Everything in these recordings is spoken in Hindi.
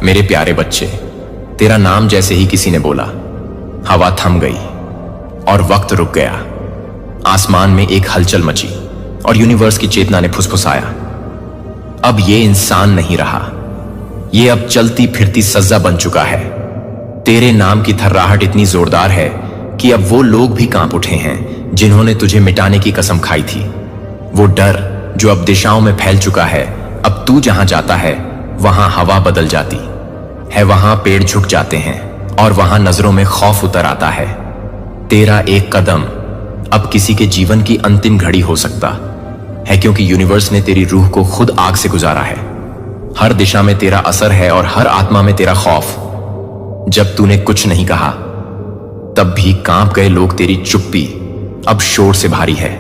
मेरे प्यारे बच्चे, तेरा नाम जैसे ही किसी ने बोला, हवा थम गई और वक्त रुक गया। आसमान में एक हलचल मची और यूनिवर्स की चेतना ने फुसफुसाया, अब ये इंसान नहीं रहा, ये अब चलती फिरती सज्जा बन चुका है। तेरे नाम की थर्राहट इतनी जोरदार है कि अब वो लोग भी कांप उठे हैं जिन्होंने तुझे मिटाने की कसम खाई थी। वो डर जो अब दिशाओं में फैल चुका है, अब तू जहां जाता है वहां हवा बदल जाती है, वहां पेड़ झुक जाते हैं और वहां नजरों में खौफ उतर आता है। तेरा एक कदम अब किसी के जीवन की अंतिम घड़ी हो सकता है, क्योंकि यूनिवर्स ने तेरी रूह को खुद आग से गुजारा है। हर दिशा में तेरा असर है और हर आत्मा में तेरा खौफ। जब तूने कुछ नहीं कहा तब भी कांप गए लोग। तेरी चुप्पी अब शोर से भारी है।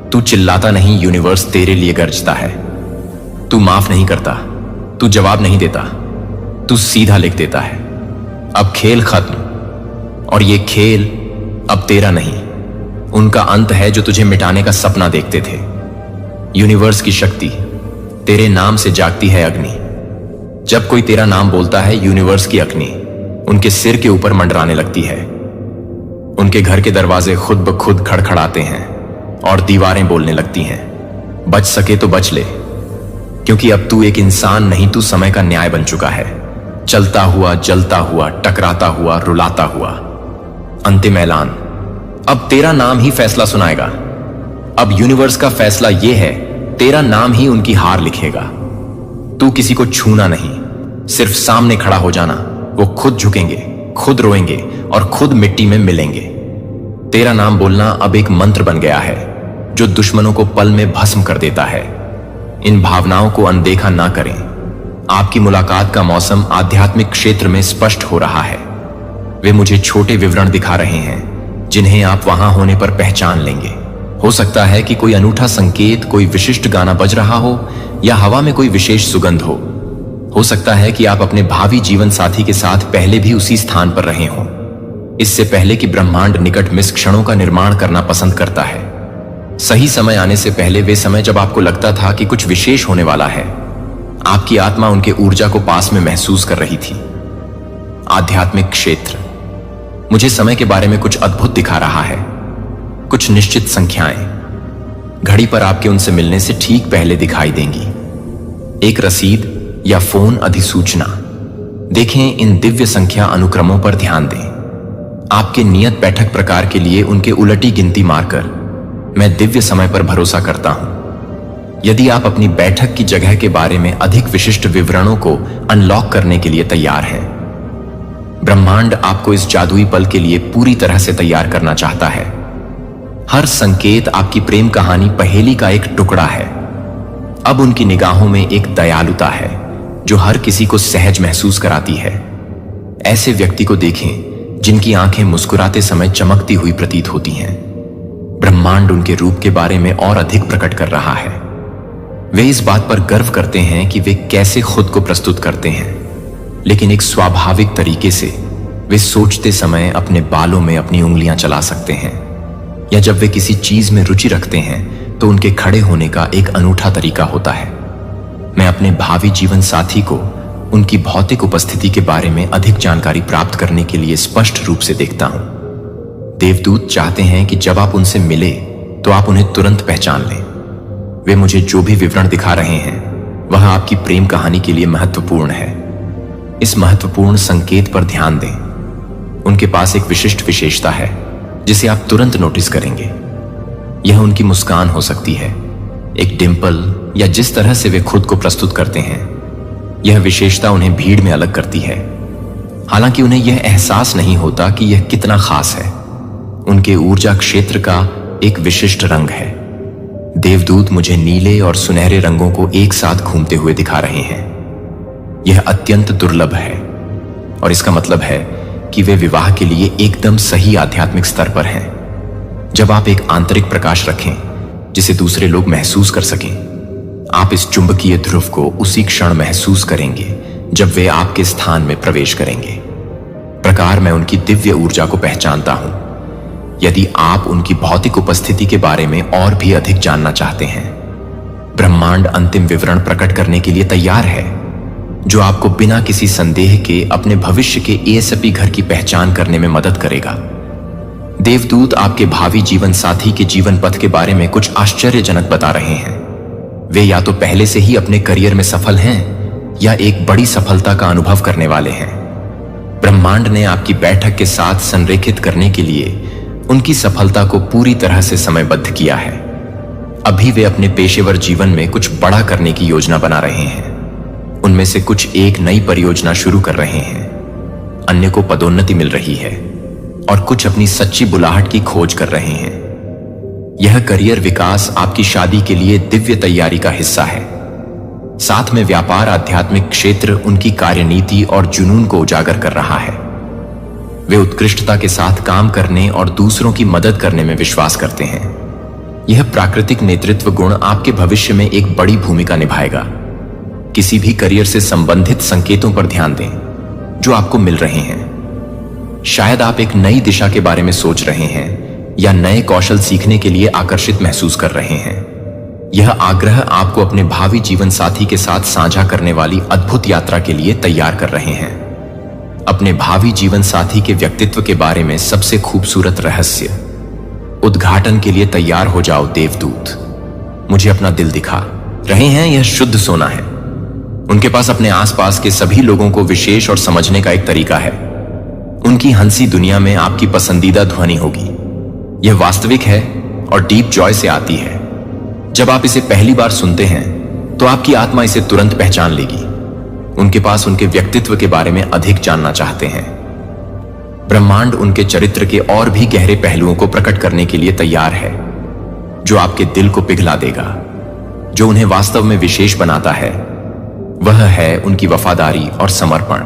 तू चिल्लाता नहीं, यूनिवर्स तेरे लिए गरजता है। तू माफ नहीं करता, तू जवाब नहीं देता, तू सीधा लिख देता है। अब खेल खत्म, और ये खेल अब तेरा नहीं, उनका अंत है जो तुझे मिटाने का सपना देखते थे। यूनिवर्स की शक्ति तेरे नाम से जागती है अग्नि। जब कोई तेरा नाम बोलता है, यूनिवर्स की अग्नि उनके सिर के ऊपर मंडराने लगती है। उनके घर के दरवाजे खुद ब खुद खड़खड़ाते हैं और दीवारें बोलने लगती हैं, बच सके तो बच ले, क्योंकि अब तू एक इंसान नहीं, तू समय का न्याय बन चुका है। चलता हुआ, जलता हुआ, टकराता हुआ, रुलाता हुआ। अंतिम ऐलान, अब तेरा नाम ही फैसला सुनाएगा। अब यूनिवर्स का फैसला यह है, तेरा नाम ही उनकी हार लिखेगा। तू किसी को छूना नहीं, सिर्फ सामने खड़ा हो जाना। वो खुद झुकेंगे, खुद रोएंगे और खुद मिट्टी में मिलेंगे। तेरा नाम बोलना अब एक मंत्र बन गया है जो दुश्मनों को पल में भस्म कर देता है। इन भावनाओं को अनदेखा ना करें। आपकी मुलाकात का मौसम आध्यात्मिक क्षेत्र में स्पष्ट हो रहा है। वे मुझे छोटे विवरण दिखा रहे हैं जिन्हें आप वहां होने पर पहचान लेंगे। हो सकता है कि कोई अनूठा संकेत, कोई विशिष्ट गाना बज रहा हो, या हवा में कोई विशेष सुगंध हो सकता है कि आप अपने भावी जीवन साथी के साथ पहले भी उसी स्थान पर रहे हों, इससे पहले कि ब्रह्मांड निकट मिस क्षणों का निर्माण करना पसंद करता है। सही समय आने से पहले, वे समय जब आपको लगता था कि कुछ विशेष होने वाला है, आपकी आत्मा उनके ऊर्जा को पास में महसूस कर रही थी। आध्यात्मिक क्षेत्र मुझे समय के बारे में कुछ अद्भुत दिखा रहा है। कुछ निश्चित संख्याएं घड़ी पर आपके उनसे मिलने से ठीक पहले दिखाई देंगी। एक रसीद या फोन अधिसूचना। देखें, इन दिव्य संख्या अनुक्रमों पर ध्यान दें। आपके नियत बैठक प्रकार के लिए उनके उलटी गिनती मारकर मैं दिव्य समय पर भरोसा करता हूं। यदि आप अपनी बैठक की जगह के बारे में अधिक विशिष्ट विवरणों को अनलॉक करने के लिए तैयार हैं, ब्रह्मांड आपको इस जादुई पल के लिए पूरी तरह से तैयार करना चाहता है। हर संकेत आपकी प्रेम कहानी पहेली का एक टुकड़ा है। अब उनकी निगाहों में एक दयालुता है जो हर किसी को सहज महसूस कराती है। ऐसे व्यक्ति को देखें जिनकी आंखें मुस्कुराते समय चमकती हुई प्रतीत होती हैं। ब्रह्मांड उनके रूप के बारे में और अधिक प्रकट कर रहा है। वे इस बात पर गर्व करते हैं कि वे कैसे खुद को प्रस्तुत करते हैं, लेकिन एक स्वाभाविक तरीके से वे सोचते समय अपने बालों में अपनी उंगलियां चला सकते हैं, या जब वे किसी चीज में रुचि रखते हैं तो उनके खड़े होने का एक अनूठा तरीका होता है। मैं अपने भावी जीवन साथी को उनकी भौतिक उपस्थिति के बारे में अधिक जानकारी प्राप्त करने के लिए स्पष्ट रूप से देखता हूं। देवदूत चाहते हैं कि जब आप उनसे मिले तो आप उन्हें तुरंत पहचान लें। वे मुझे जो भी विवरण दिखा रहे हैं वह आपकी प्रेम कहानी के लिए महत्वपूर्ण है। इस महत्वपूर्ण संकेत पर ध्यान दें। उनके पास एक विशिष्ट विशेषता है जिसे आप तुरंत नोटिस करेंगे। यह उनकी मुस्कान हो सकती है, एक डिंपल, या जिस तरह से वे खुद को प्रस्तुत करते हैं। यह विशेषता उन्हें भीड़ में अलग करती है, हालांकि उन्हें यह एहसास नहीं होता कि यह कितना खास है। उनके ऊर्जा क्षेत्र का एक विशिष्ट रंग है। देवदूत मुझे नीले और सुनहरे रंगों को एक साथ घूमते हुए दिखा रहे हैं। यह अत्यंत दुर्लभ है और इसका मतलब है कि वे विवाह के लिए एकदम सही आध्यात्मिक स्तर पर हैं। जब आप एक आंतरिक प्रकाश रखें जिसे दूसरे लोग महसूस कर सकें, आप इस चुंबकीय ध्रुव को उसी क्षण महसूस करेंगे जब वे आपके स्थान में प्रवेश करेंगे। प्रकार मैं उनकी दिव्य ऊर्जा को पहचानता हूं। यदि आप उनकी भौतिक उपस्थिति के बारे में और भी अधिक जानना चाहते हैं, ब्रह्मांड अंतिम विवरण प्रकट करने के लिए तैयार है। जो आपको बिना किसी संदेह के अपने भविष्य के एएसपी घर की पहचान करने में मदद करेगा। देवदूत आपके भावी जीवन साथी के जीवन पथ के बारे में कुछ आश्चर्यजनक बता रहे हैं। वे या तो पहले से ही अपने करियर में सफल हैं या एक बड़ी सफलता का अनुभव करने वाले हैं। ब्रह्मांड ने आपकी बैठक के साथ संरेखित करने के लिए उनकी सफलता को पूरी तरह से समयबद्ध किया है। अभी वे अपने पेशेवर जीवन में कुछ बड़ा करने की योजना बना रहे हैं। उनमें से कुछ एक नई परियोजना शुरू कर रहे हैं, अन्य को पदोन्नति मिल रही है और कुछ अपनी सच्ची बुलाहट की खोज कर रहे हैं। यह करियर विकास आपकी शादी के लिए दिव्य तैयारी का हिस्सा है। साथ में व्यापार आध्यात्मिक क्षेत्र उनकी कार्यनीति और जुनून को उजागर कर रहा है। वे उत्कृष्टता के साथ काम करने और दूसरों की मदद करने में विश्वास करते हैं। यह प्राकृतिक नेतृत्व गुण आपके भविष्य में एक बड़ी भूमिका निभाएगा। किसी भी करियर से संबंधित संकेतों पर ध्यान दें जो आपको मिल रहे हैं। शायद आप एक नई दिशा के बारे में सोच रहे हैं या नए कौशल सीखने के लिए आकर्षित महसूस कर रहे हैं। यह आग्रह आपको अपने भावी जीवन साथी के साथ साझा करने वाली अद्भुत यात्रा के लिए तैयार कर रहे हैं। अपने भावी जीवन साथी के व्यक्तित्व के बारे में सबसे खूबसूरत रहस्य उद्घाटन के लिए तैयार हो जाओ देवदूत। मुझे अपना दिल दिखा रहे हैं, यह शुद्ध सोना है। उनके पास अपने आसपास के सभी लोगों को विशेष और समझने का एक तरीका है। उनकी हंसी दुनिया में आपकी पसंदीदा ध्वनि होगी। यह वास्तविक है और डीप जॉय से आती है। जब आप इसे पहली बार सुनते हैं तो आपकी आत्मा इसे तुरंत पहचान लेगी। उनके पास उनके व्यक्तित्व के बारे में अधिक जानना चाहते हैं। ब्रह्मांड उनके चरित्र के और भी गहरे पहलुओं को प्रकट करने के लिए तैयार है, जो आपके दिल को पिघला देगा। जो उन्हें वास्तव में विशेष बनाता है वह है उनकी वफादारी और समर्पण।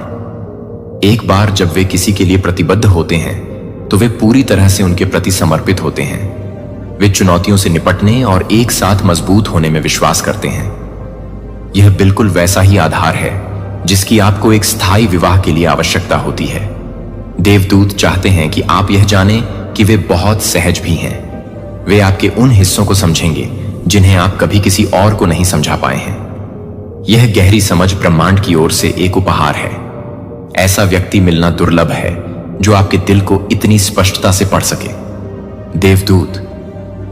एक बार जब वे किसी के लिए प्रतिबद्ध होते हैं तो वे पूरी तरह से उनके प्रति समर्पित होते हैं। वे चुनौतियों से निपटने और एक साथ मजबूत होने में विश्वास करते हैं। यह बिल्कुल वैसा ही आधार है जिसकी आपको एक स्थायी विवाह के लिए आवश्यकता होती है। देवदूत चाहते हैं कि आप यह जानें कि वे बहुत सहज भी हैं। वे आपके उन हिस्सों को समझेंगे जिन्हें आप कभी किसी और को नहीं समझा पाए हैं। यह गहरी समझ ब्रह्मांड की ओर से एक उपहार है। ऐसा व्यक्ति मिलना दुर्लभ है जो आपके दिल को इतनी स्पष्टता से पढ़ सके। देवदूत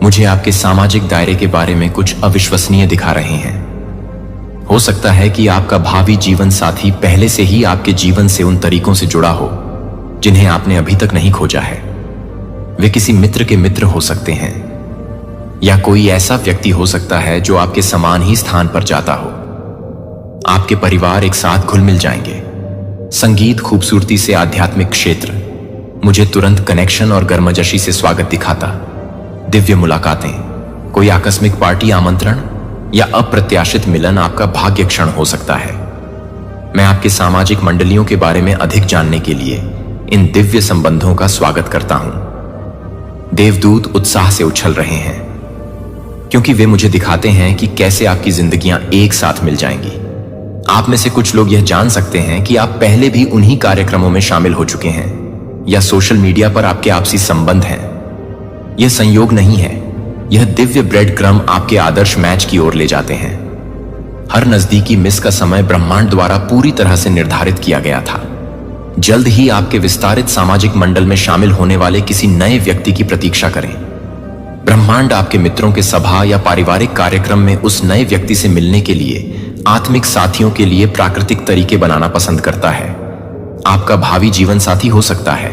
मुझे आपके सामाजिक दायरे के बारे में कुछ अविश्वसनीय दिखा रहे हैं। हो सकता है कि आपका भावी जीवन साथी पहले से ही आपके जीवन से उन तरीकों से जुड़ा हो जिन्हें आपने अभी तक नहीं खोजा है। वे किसी मित्र के मित्र हो सकते हैं या कोई ऐसा व्यक्ति हो सकता है जो आपके समान ही स्थान पर जाता हो। आपके परिवार एक साथ घुल मिल जाएंगे। संगीत, खूबसूरती से आध्यात्मिक क्षेत्र मुझे तुरंत कनेक्शन और गर्मजोशी से स्वागत दिखाता। दिव्य मुलाकातें, कोई आकस्मिक पार्टी आमंत्रण या अप्रत्याशित मिलन आपका भाग्य क्षण हो सकता है। मैं आपके सामाजिक मंडलियों के बारे में अधिक जानने के लिए इन दिव्य संबंधों का स्वागत करता हूं। देवदूत उत्साह से उछल रहे हैं क्योंकि वे मुझे दिखाते हैं कि कैसे आपकी जिंदगियां एक साथ मिल जाएंगी। आप में से कुछ लोग यह जान सकते हैं कि आप पहले भी उन्हीं कार्यक्रमों में शामिल हो चुके हैं या सोशल मीडिया पर आपके आपसी संबंध हैं। यह संयोग नहीं है, यह दिव्य ब्रेड क्रम आपके आदर्श मैच की ओर ले जाते हैं। हर नजदीकी मिस का समय ब्रह्मांड द्वारा पूरी तरह से निर्धारित किया गया था। जल्द ही आपके विस्तारित सामाजिक मंडल में शामिल होने वाले किसी नए व्यक्ति की प्रतीक्षा करें। ब्रह्मांड आपके मित्रों के सभा या पारिवारिक कार्यक्रम में उस नए व्यक्ति से मिलने के लिए आत्मिक साथियों के लिए प्राकृतिक तरीके बनाना पसंद करता है। आपका भावी जीवन साथी हो सकता है।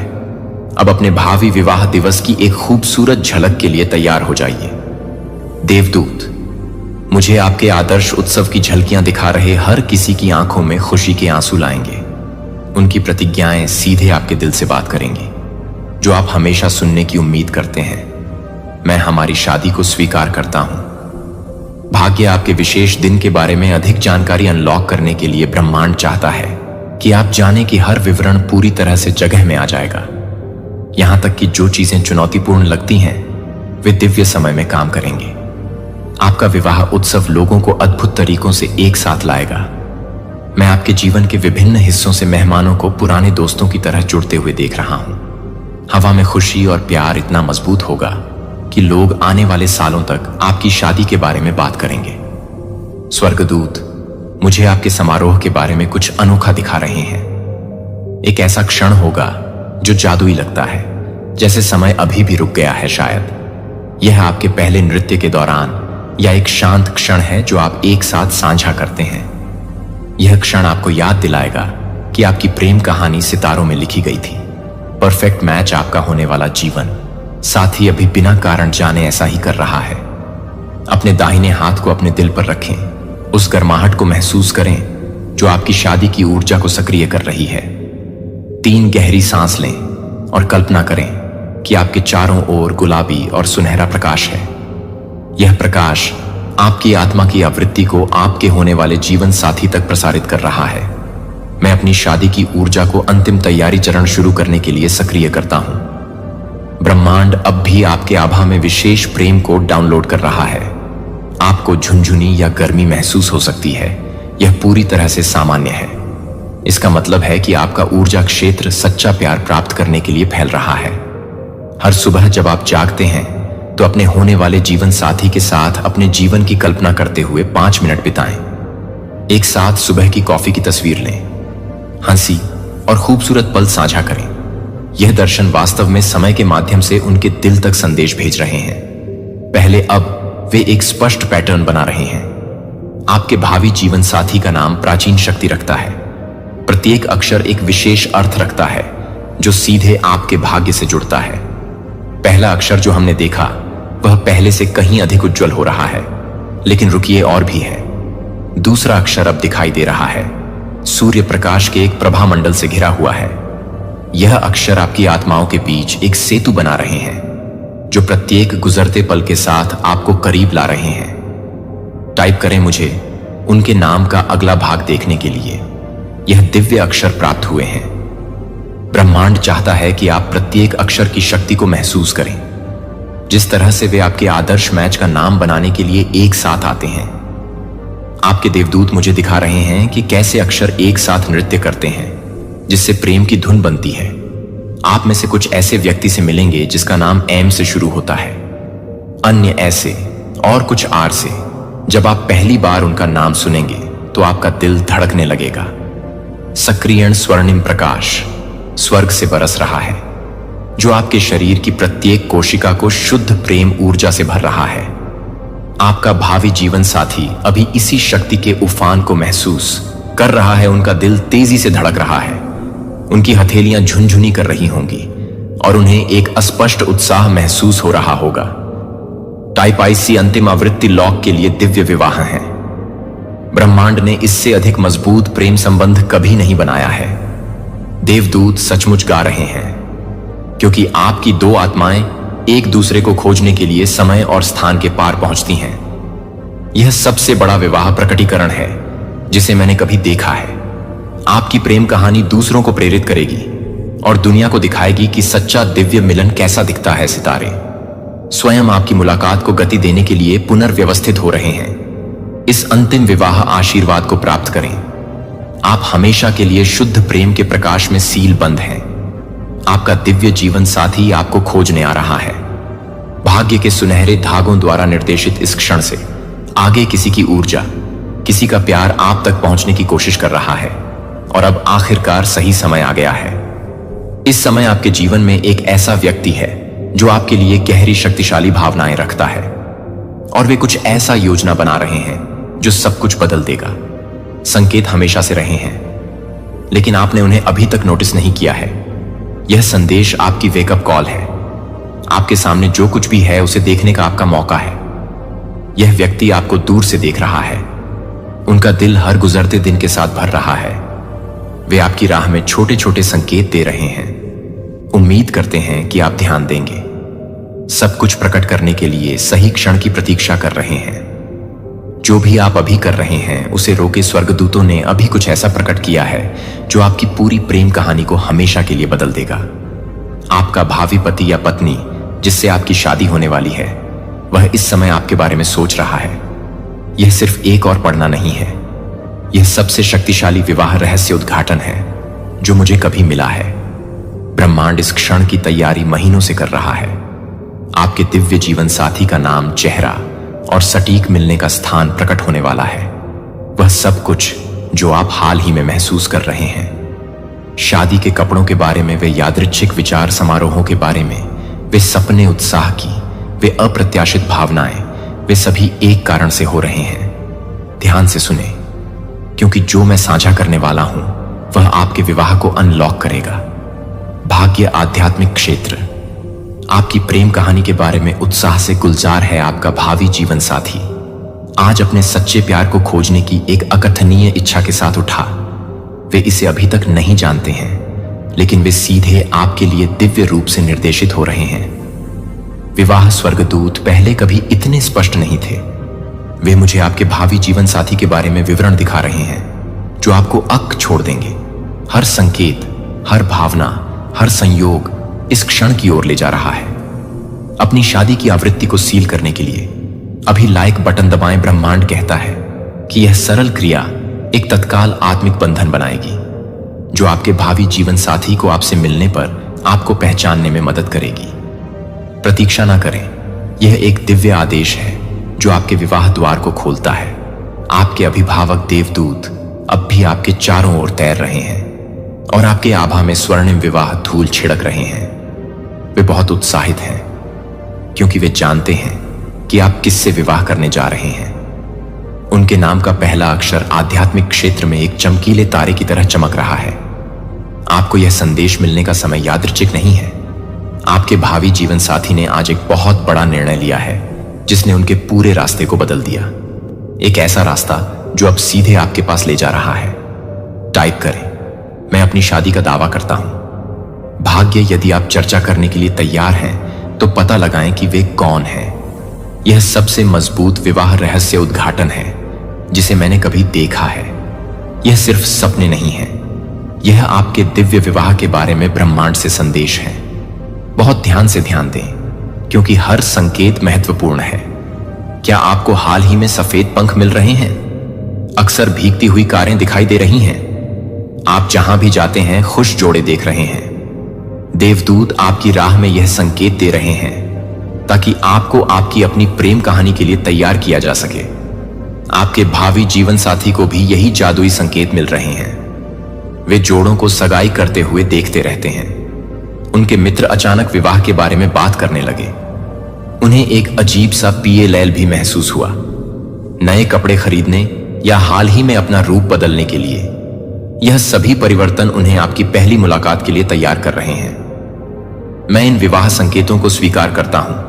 अब अपने भावी विवाह दिवस की एक खूबसूरत झलक के लिए तैयार हो जाइए। देवदूत मुझे आपके आदर्श उत्सव की झलकियां दिखा रहे हर किसी की आंखों में खुशी के आंसू लाएंगे। उनकी प्रतिज्ञाएं सीधे आपके दिल से बात करेंगी, जो आप हमेशा सुनने की उम्मीद करते हैं। मैं हमारी शादी को स्वीकार करता हूं। भाग्य आपके विशेष दिन के बारे में अधिक जानकारी अनलॉक करने के लिए ब्रह्मांड चाहता है कि आप जाने कि हर विवरण पूरी तरह से जगह में आ जाएगा। यहां तक कि जो चीजें चुनौतीपूर्ण लगती हैं वे दिव्य समय में काम करेंगे। आपका विवाह उत्सव लोगों को अद्भुत तरीकों से एक साथ लाएगा। मैं आपके जीवन के विभिन्न हिस्सों से मेहमानों को पुराने दोस्तों की तरह जुड़ते हुए देख रहा हूं। हवा में खुशी और प्यार इतना मजबूत होगा कि लोग आने वाले सालों तक आपकी शादी के बारे में बात करेंगे। स्वर्गदूत मुझे आपके समारोह के बारे में कुछ अनोखा दिखा रहे हैं। एक ऐसा क्षण होगा जो जादुई लगता है, जैसे समय अभी भी रुक गया है। शायद यह आपके पहले नृत्य के दौरान या एक शांत क्षण है जो आप एक साथ साझा करते हैं। यह क्षण आपको याद दिलाएगा कि आपकी प्रेम कहानी सितारों में लिखी गई थी। परफेक्ट मैच आपका होने वाला जीवन साथी अभी बिना कारण जाने ऐसा ही कर रहा है। अपने दाहिने हाथ को अपने दिल पर रखें, उस गर्माहट को महसूस करें जो आपकी शादी की ऊर्जा को सक्रिय कर रही है। 3 गहरी सांस लें और कल्पना करें कि आपके चारों ओर गुलाबी और सुनहरा प्रकाश है। यह प्रकाश आपकी आत्मा की आवृत्ति को आपके होने वाले जीवन साथी तक प्रसारित कर रहा है। मैं अपनी शादी की ऊर्जा को अंतिम तैयारी चरण शुरू करने के लिए सक्रिय करता हूं। ब्रह्मांड अब भी आपके आभा में विशेष प्रेम कोड डाउनलोड कर रहा है। आपको झुनझुनी या गर्मी महसूस हो सकती है, यह पूरी तरह से सामान्य है। इसका मतलब है कि आपका ऊर्जा क्षेत्र सच्चा प्यार प्राप्त करने के लिए फैल रहा है। हर सुबह जब आप जागते हैं तो अपने होने वाले जीवन साथी के साथ अपने जीवन की कल्पना करते हुए 5 मिनट बिताएं। एक साथ सुबह की कॉफी की तस्वीर लें, हंसी और खूबसूरत पल साझा करें। यह दर्शन वास्तव में समय के माध्यम से उनके दिल तक संदेश भेज रहे हैं। पहले अब वे एक स्पष्ट पैटर्न बना रहे हैं। आपके भावी जीवन साथी का नाम प्राचीन शक्ति रखता है। प्रत्येक अक्षर एक विशेष अर्थ रखता है जो सीधे आपके भाग्य से जुड़ता है। पहला अक्षर जो हमने देखा वह पहले से कहीं अधिक उज्जवल हो रहा है, लेकिन रुकिए, और भी है। दूसरा अक्षर अब दिखाई दे रहा है, सूर्य प्रकाश के एक प्रभामंडल से घिरा हुआ है। यह अक्षर आपकी आत्माओं के बीच एक सेतु बना रहे हैं जो प्रत्येक गुजरते पल के साथ आपको करीब ला रहे हैं। टाइप करें मुझे उनके नाम का अगला भाग देखने के लिए। यह दिव्य अक्षर प्राप्त हुए हैं। ब्रह्मांड चाहता है कि आप प्रत्येक अक्षर की शक्ति को महसूस करें। जिस तरह से वे आपके आदर्श मैच का नाम बनाने के लिए एक साथ आते हैं। आपके देवदूत मुझे दिखा रहे हैं कि कैसे अक्षर एक साथ नृत्य करते हैं जिससे प्रेम की धुन बनती है। आप में से कुछ ऐसे व्यक्ति से मिलेंगे जिसका नाम एम से शुरू होता है, अन्य ऐसे और कुछ आर से। जब आप पहली बार उनका नाम सुनेंगे तो आपका दिल धड़कने लगेगा। सक्रियण स्वर्णिम प्रकाश स्वर्ग से बरस रहा है जो आपके शरीर की प्रत्येक कोशिका को शुद्ध प्रेम ऊर्जा से भर रहा है। आपका भावी जीवन साथी अभी इसी शक्ति के उफान को महसूस कर रहा है। उनका दिल तेजी से धड़क रहा है, उनकी हथेलियां झुनझुनी कर रही होंगी और उन्हें एक अस्पष्ट उत्साह महसूस हो रहा होगा। टाइप आईसी अंतिम आवृत्ति लॉक के लिए दिव्य विवाह है। ब्रह्मांड ने इससे अधिक मजबूत प्रेम संबंध कभी नहीं बनाया है। देवदूत सचमुच गा रहे हैं क्योंकि आपकी 2 आत्माएं एक दूसरे को खोजने के लिए समय और स्थान के पार पहुंचती हैं। यह सबसे बड़ा विवाह प्रकटीकरण है जिसे मैंने कभी देखा है। आपकी प्रेम कहानी दूसरों को प्रेरित करेगी और दुनिया को दिखाएगी कि सच्चा दिव्य मिलन कैसा दिखता है। सितारे स्वयं आपकी मुलाकात को गति देने के लिए पुनर्व्यवस्थित हो रहे हैं। इस अंतिम विवाह आशीर्वाद को प्राप्त करें। आप हमेशा के लिए शुद्ध प्रेम के प्रकाश में सील बंद हैं। आपका दिव्य जीवन साथी आपको खोजने आ रहा है। भाग्य के सुनहरे धागों द्वारा निर्देशित इस क्षण से आगे किसी की ऊर्जा, किसी का प्यार आप तक पहुंचने की कोशिश कर रहा है और अब आखिरकार सही समय आ गया है। इस समय आपके जीवन में एक ऐसा व्यक्ति है जो आपके लिए गहरी शक्तिशाली भावनाएं रखता है और वे कुछ ऐसा योजना बना रहे हैं जो सब कुछ बदल देगा। संकेत हमेशा से रहे हैं लेकिन आपने उन्हें अभी तक नोटिस नहीं किया है। यह संदेश आपकी वेकअप कॉल है। आपके सामने जो कुछ भी है उसे देखने का आपका मौका है। यह व्यक्ति आपको दूर से देख रहा है। उनका दिल हर गुजरते दिन के साथ भर रहा है। वे आपकी राह में छोटे छोटे संकेत दे रहे हैं। उम्मीद करते हैं कि आप ध्यान देंगे। सब कुछ प्रकट करने के लिए सही क्षण की प्रतीक्षा कर रहे हैं। जो भी आप अभी कर रहे हैं उसे रोके स्वर्गदूतों ने अभी कुछ ऐसा प्रकट किया है जो आपकी पूरी प्रेम कहानी को हमेशा के लिए बदल देगा। आपका भावी पति या पत्नी जिससे आपकी शादी होने वाली है, वह इस समय आपके बारे में सोच रहा है। यह सिर्फ एक और पढ़ना नहीं है, यह सबसे शक्तिशाली विवाह रहस्य उद्घाटन है जो मुझे कभी मिला है। ब्रह्मांड इस क्षण की तैयारी महीनों से कर रहा है। आपके दिव्य जीवन साथी का नाम, चेहरा और सटीक मिलने का स्थान प्रकट होने वाला है। वह सब कुछ जो आप हाल ही में महसूस कर रहे हैं, शादी के कपड़ों के बारे में, वे यादृच्छिक विचार समारोहों के बारे में, वे सपने उत्साह की, वे अप्रत्याशित भावनाएं, वे सभी एक कारण से हो रहे हैं। ध्यान से सुने, क्योंकि जो मैं साझा करने वाला हूं वह आपके विवाह को अनलॉक करेगा। भाग्य आध्यात्मिक क्षेत्र। आपकी प्रेम कहानी के बारे में उत्साह से गुलजार है आपका भावी जीवन साथी। आज अपने सच्चे प्यार को खोजने की एक अकथनीय इच्छा के साथ उठा। वे इसे अभी तक नहीं जानते हैं, लेकिन वे सीधे आपके लिए दिव्य रूप से निर्देशित हो रहे हैं। विवाह स्वर्गदूत पहले कभी इतने स्पष्ट नहीं थे। वे मुझे आपके भावी जीवन साथी के बारे में विवरण दिखा रहे हैं, जो आपको अक्क छोड़ देंगे। हर संकेत, हर भावना, हर संयोग इस क्षण की ओर ले जा रहा है। अपनी शादी की आवृत्ति को सील करने के लिए अभी लाइक बटन दबाएं। ब्रह्मांड कहता है कि यह सरल क्रिया एक तत्काल आत्मिक बंधन बनाएगी, जो आपके भावी जीवन साथी को आपसे मिलने पर आपको पहचानने में मदद करेगी। प्रतीक्षा ना करें, यह एक दिव्य आदेश है जो आपके विवाह द्वार को खोलता है। आपके अभिभावक देवदूत अब भी आपके चारों ओर तैर रहे हैं और आपके आभा में स्वर्णिम विवाह धूल छिड़क रहे हैं। वे बहुत उत्साहित हैं, क्योंकि वे जानते हैं कि आप किससे विवाह करने जा रहे हैं। उनके नाम का पहला अक्षर आध्यात्मिक क्षेत्र में एक चमकीले तारे की तरह चमक रहा है। आपको यह संदेश मिलने का समय यादृच्छिक नहीं है। आपके भावी जीवन साथी ने आज एक बहुत बड़ा निर्णय लिया है, जिसने उनके पूरे रास्ते को बदल दिया। एक ऐसा रास्ता जो अब सीधे आपके पास ले जा रहा है। टाइप करें, मैं अपनी शादी का दावा करता हूं। भाग्य। यदि आप चर्चा करने के लिए तैयार हैं तो पता लगाएं कि वे कौन हैं। यह सबसे मजबूत विवाह रहस्य उद्घाटन है जिसे मैंने कभी देखा है। यह सिर्फ सपने नहीं है, यह आपके दिव्य विवाह के बारे में ब्रह्मांड से संदेश है। बहुत ध्यान से ध्यान दें, क्योंकि हर संकेत महत्वपूर्ण है। क्या आपको हाल ही में सफेद पंख मिल रहे हैं? अक्सर भीगती हुई कारें दिखाई दे रही हैं। आप जहां भी जाते हैं खुश जोड़े देख रहे हैं। देवदूत आपकी राह में यह संकेत दे रहे हैं ताकि आपको आपकी अपनी प्रेम कहानी के लिए तैयार किया जा सके। आपके भावी जीवन साथी को भी यही जादुई संकेत मिल रहे हैं। वे जोड़ों को सगाई करते हुए देखते रहते हैं। उनके मित्र अचानक विवाह के बारे में बात करने लगे। उन्हें एक अजीब सा PLL भी महसूस हुआ, नए कपड़े खरीदने या हाल ही में अपना रूप बदलने के लिए। यह सभी परिवर्तन उन्हें आपकी पहली मुलाकात के लिए तैयार कर रहे हैं। मैं इन विवाह संकेतों को स्वीकार करता हूं।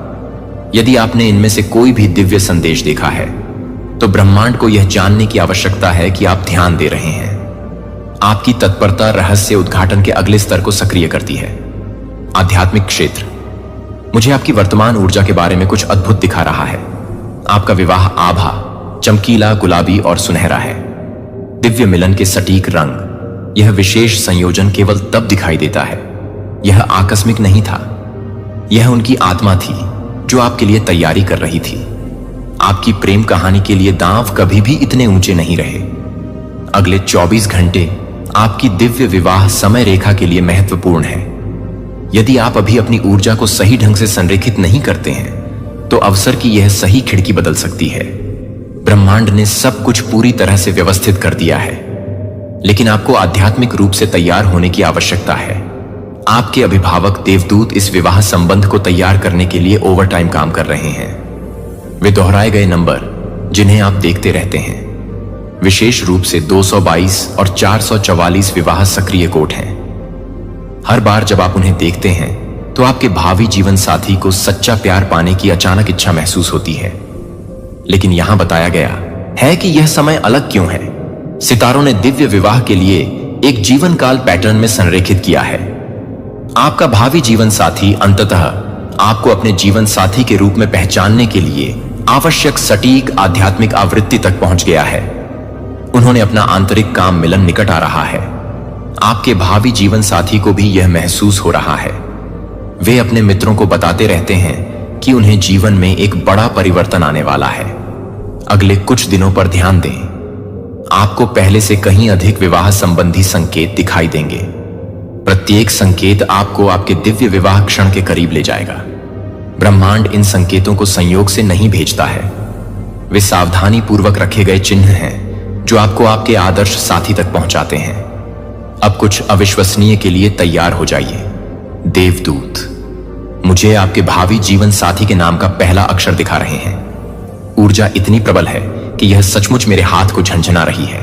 यदि आपने इनमें से कोई भी दिव्य संदेश देखा है तो ब्रह्मांड को यह जानने की आवश्यकता है कि आप ध्यान दे रहे हैं। आपकी तत्परता रहस्य उद्घाटन के अगले स्तर को सक्रिय करती है। आध्यात्मिक क्षेत्र। मुझे आपकी वर्तमान ऊर्जा के बारे में कुछ अद्भुत दिखा रहा है। आपका विवाह आभा चमकीला, गुलाबी और सुनहरा है। दिव्य मिलन के सटीक रंग। यह विशेष संयोजन केवल तब दिखाई देता है। यह आकस्मिक नहीं था। यह उनकी आत्मा थी जो आपके लिए तैयारी कर रही थी। आपकी प्रेम कहानी के लिए दांव कभी भी इतने ऊंचे नहीं रहे। अगले 24 घंटे आपकी दिव्य विवाह समय रेखा के लिए महत्वपूर्ण है। यदि आप अभी अपनी ऊर्जा को सही ढंग से संरेखित नहीं करते हैं तो अवसर की यह सही खिड़की बदल सकती है। ब्रह्मांड ने सब कुछ पूरी तरह से व्यवस्थित कर दिया है, लेकिन आपको आध्यात्मिक रूप से तैयार होने की आवश्यकता है। आपके अभिभावक देवदूत इस विवाह संबंध को तैयार करने के लिए ओवरटाइम काम कर रहे हैं। वे दोहराए गए नंबर जिन्हें आप देखते रहते हैं, विशेष रूप से 222 और 444 विवाह सक्रिय कोड हैं। हर बार जब आप उन्हें देखते हैं तो आपके भावी जीवन साथी को सच्चा प्यार पाने की अचानक इच्छा महसूस होती है। लेकिन यहां बताया गया है कि यह समय अलग क्यों है। सितारों ने दिव्य विवाह के लिए एक जीवन काल पैटर्न में संरेखित किया है। आपका भावी जीवन साथी अंततः आपको अपने जीवन साथी के रूप में पहचानने के लिए आवश्यक सटीक आध्यात्मिक आवृत्ति तक पहुंच गया है। उन्होंने अपना आंतरिक काम मिलन निकट आ रहा है। आपके भावी जीवन साथी को भी यह महसूस हो रहा है। वे अपने मित्रों को बताते रहते हैं कि उन्हें जीवन में एक बड़ा परिवर्तन आने वाला है। अगले कुछ दिनों पर ध्यान दें, आपको पहले से कहीं अधिक विवाह संबंधी संकेत दिखाई देंगे। प्रत्येक संकेत आपको आपके दिव्य विवाह क्षण के करीब ले जाएगा। ब्रह्मांड इन संकेतों को संयोग से नहीं भेजता है। वे सावधानी पूर्वक रखे गए चिन्ह हैं जो आपको आपके आदर्श साथी तक पहुंचाते हैं। अब कुछ अविश्वसनीय के लिए तैयार हो जाइए। देवदूत मुझे आपके भावी जीवन साथी के नाम का पहला अक्षर दिखा रहे हैं। ऊर्जा इतनी प्रबल है कि यह सचमुच मेरे हाथ को झंझना रही है।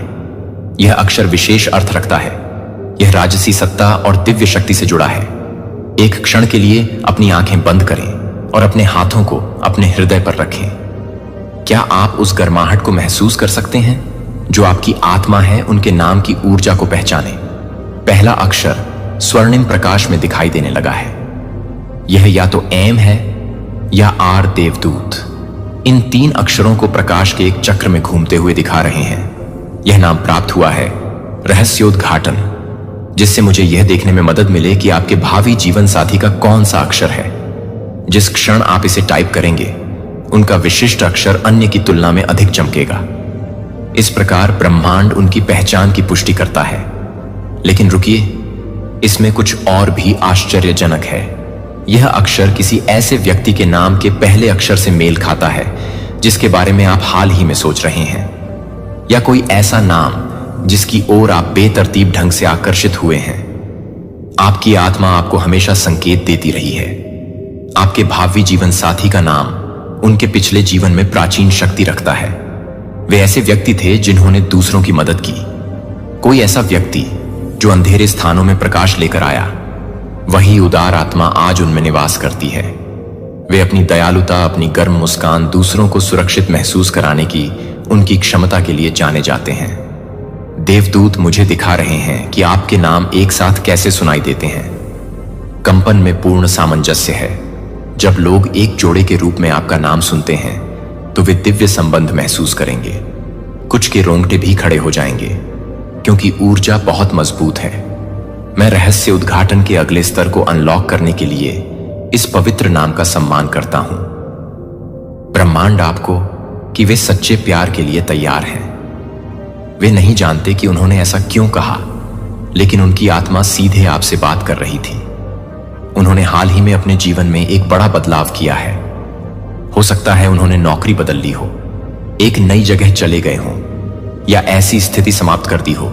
यह अक्षर विशेष अर्थ रखता है। यह राजसी सत्ता और दिव्य शक्ति से जुड़ा है। एक क्षण के लिए अपनी आंखें बंद करें और अपने हाथों को अपने हृदय पर रखें। क्या आप उस गर्माहट को महसूस कर सकते हैं जो आपकी आत्मा है उनके नाम की ऊर्जा को पहचाने? पहला अक्षर स्वर्णिम प्रकाश में दिखाई देने लगा है। यह या तो एम है या आर। देवदूत इन 3 अक्षरों को प्रकाश के एक चक्र में घूमते हुए दिखा रहे हैं। यह नाम प्राप्त हुआ है रहस्योद्घाटन, जिससे मुझे यह देखने में मदद मिले कि आपके भावी जीवन साथी का कौन सा अक्षर है। जिस क्षण आप इसे टाइप करेंगे, उनका विशिष्ट अक्षर अन्य की तुलना में अधिक चमकेगा। इस प्रकार ब्रह्मांड उनकी पहचान की पुष्टि करता है। लेकिन रुकिए, इसमें कुछ और भी आश्चर्यजनक है। यह अक्षर किसी ऐसे व्यक्ति के नाम के पहले अक्षर से मेल खाता है जिसके बारे में आप हाल ही में सोच रहे हैं, या कोई ऐसा नाम जिसकी ओर आप बेतरतीब ढंग से आकर्षित हुए हैं। आपकी आत्मा आपको हमेशा संकेत देती रही है। आपके भावी जीवन साथी का नाम उनके पिछले जीवन में प्राचीन शक्ति रखता है। वे ऐसे व्यक्ति थे जिन्होंने दूसरों की मदद की। कोई ऐसा व्यक्ति जो अंधेरे स्थानों में प्रकाश लेकर आया, वही उदार आत्मा आज उनमें निवास करती है। वे अपनी दयालुता, अपनी गर्म मुस्कान, दूसरों को सुरक्षित महसूस कराने की उनकी क्षमता के लिए जाने जाते हैं। देवदूत मुझे दिखा रहे हैं कि आपके नाम एक साथ कैसे सुनाई देते हैं। कंपन में पूर्ण सामंजस्य है। जब लोग एक जोड़े के रूप में आपका नाम सुनते हैं तो वे दिव्य संबंध महसूस करेंगे। कुछ के रोंगटे भी खड़े हो जाएंगे, क्योंकि ऊर्जा बहुत मजबूत है। मैं रहस्य उद्घाटन के अगले स्तर को अनलॉक करने के लिए इस पवित्र नाम का सम्मान करता हूं। ब्रह्मांड आपको कि वे सच्चे प्यार के लिए तैयार हैं। वे नहीं जानते कि उन्होंने ऐसा क्यों कहा, लेकिन उनकी आत्मा सीधे आपसे बात कर रही थी। उन्होंने हाल ही में अपने जीवन में एक बड़ा बदलाव किया है। हो सकता है उन्होंने नौकरी बदल ली हो, एक नई जगह चले गए हों, या ऐसी स्थिति समाप्त कर दी हो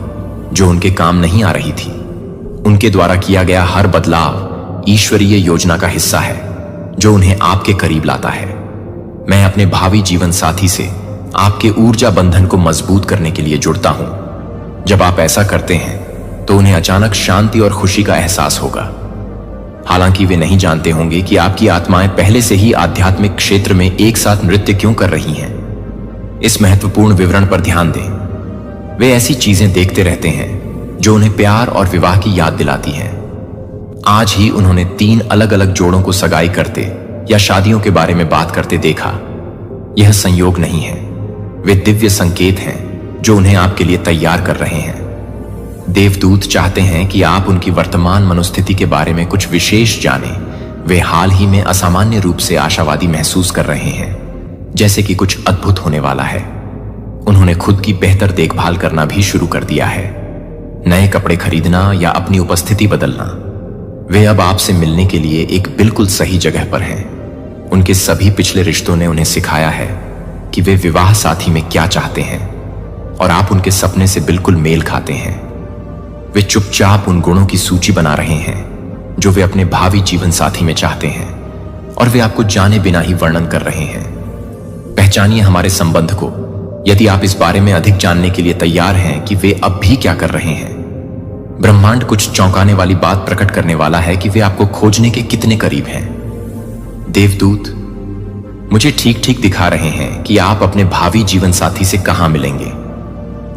जो उनके काम नहीं आ रही थी। उनके द्वारा किया गया हर बदलाव ईश्वरीय योजना का हिस्सा है जो उन्हें आपके करीब लाता है। मैं अपने भावी जीवन साथी से आपके ऊर्जा बंधन को मजबूत करने के लिए जुड़ता हूं। जब आप ऐसा करते हैं तो उन्हें अचानक शांति और खुशी का एहसास होगा। हालांकि वे नहीं जानते होंगे कि आपकी आत्माएं पहले से ही आध्यात्मिक क्षेत्र में एक साथ नृत्य क्यों कर रही हैं। इस महत्वपूर्ण विवरण पर ध्यान दें। वे ऐसी चीजें देखते रहते हैं जो उन्हें प्यार और विवाह की याद दिलाती हैं। आज ही उन्होंने 3 अलग अलग जोड़ों को सगाई करते या शादियों के बारे में बात करते देखा। यह संयोग नहीं है, वे दिव्य संकेत हैं जो उन्हें आपके लिए तैयार कर रहे हैं। देवदूत चाहते हैं कि आप उनकी वर्तमान मनोस्थिति के बारे में कुछ विशेष जानें। वे हाल ही में असामान्य रूप से आशावादी महसूस कर रहे हैं, जैसे कि कुछ अद्भुत होने वाला है। उन्होंने खुद की बेहतर देखभाल करना भी शुरू कर दिया है, नए कपड़े खरीदना या अपनी उपस्थिति बदलना। वे अब आपसे मिलने के लिए एक बिल्कुल सही जगह पर हैं। उनके सभी पिछले रिश्तों ने उन्हें सिखाया है कि वे विवाह साथी में क्या चाहते हैं, और आप उनके सपने से बिल्कुल मेल खाते हैं। वे चुपचाप उन गुणों की सूची बना रहे हैं जो वे अपने भावी जीवन साथी में चाहते हैं, और वे आपको जाने बिना ही वर्णन कर रहे हैं। पहचानिए हमारे संबंध को, यदि आप इस बारे में अधिक जानने के लिए तैयार हैं कि वे अब भी क्या कर रहे हैं। ब्रह्मांड कुछ चौंकाने वाली बात प्रकट करने वाला है कि वे आपको खोजने के कितने करीब हैं। देवदूत मुझे ठीक ठीक दिखा रहे हैं कि आप अपने भावी जीवन साथी से कहां मिलेंगे।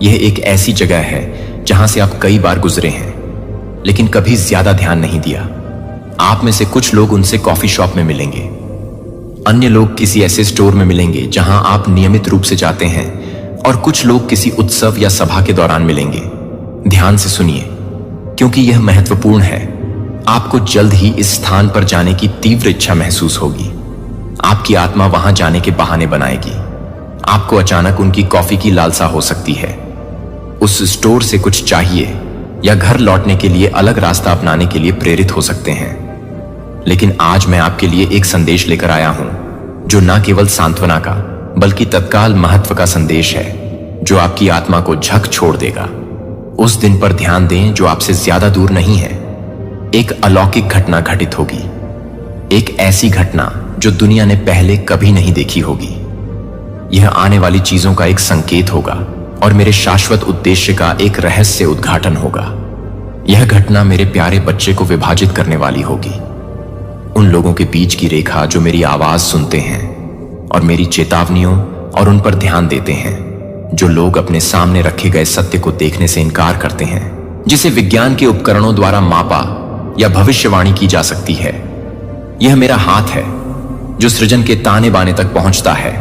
यह एक ऐसी जगह है जहां से आप कई बार गुजरे हैं, लेकिन कभी ज्यादा ध्यान नहीं दिया। आप में से कुछ लोग उनसे कॉफी शॉप में मिलेंगे, अन्य लोग किसी ऐसे स्टोर में मिलेंगे जहां आप नियमित रूप से जाते हैं, और कुछ लोग किसी उत्सव या सभा के दौरान मिलेंगे। ध्यान से सुनिए, क्योंकि यह महत्वपूर्ण है। आपको जल्द ही इस स्थान पर जाने की तीव्र इच्छा महसूस होगी। आपकी आत्मा वहां जाने के बहाने बनाएगी। आपको अचानक उनकी कॉफी की लालसा हो सकती है, उस स्टोर से कुछ चाहिए, या घर लौटने के लिए अलग रास्ता अपनाने के लिए प्रेरित हो सकते हैं। लेकिन आज मैं आपके लिए एक संदेश लेकर आया हूं जो न केवल सांत्वना का बल्कि तत्काल महत्व का संदेश है। जो आपकी आत्मा को झक छोड़ देगा। उस दिन पर ध्यान दें जो आपसे ज्यादा दूर नहीं है। एक अलौकिक घटना घटित होगी, एक ऐसी घटना जो दुनिया ने पहले कभी नहीं देखी होगी। यह आने वाली चीजों का एक संकेत होगा और मेरे शाश्वत उद्देश्य का एक रहस्य उद्घाटन होगा। यह घटना मेरे प्यारे बच्चे को विभाजित करने वाली होगी। उन लोगों के बीच की रेखा जो मेरी आवाज सुनते हैं और मेरी चेतावनियों और उन पर ध्यान देते हैं, जो लोग अपने सामने रखे गए सत्य को देखने से इनकार करते हैं, जिसे विज्ञान के उपकरणों द्वारा मापा या भविष्यवाणी की जा सकती है। यह मेरा हाथ है जो सृजन के ताने बाने तक पहुंचता है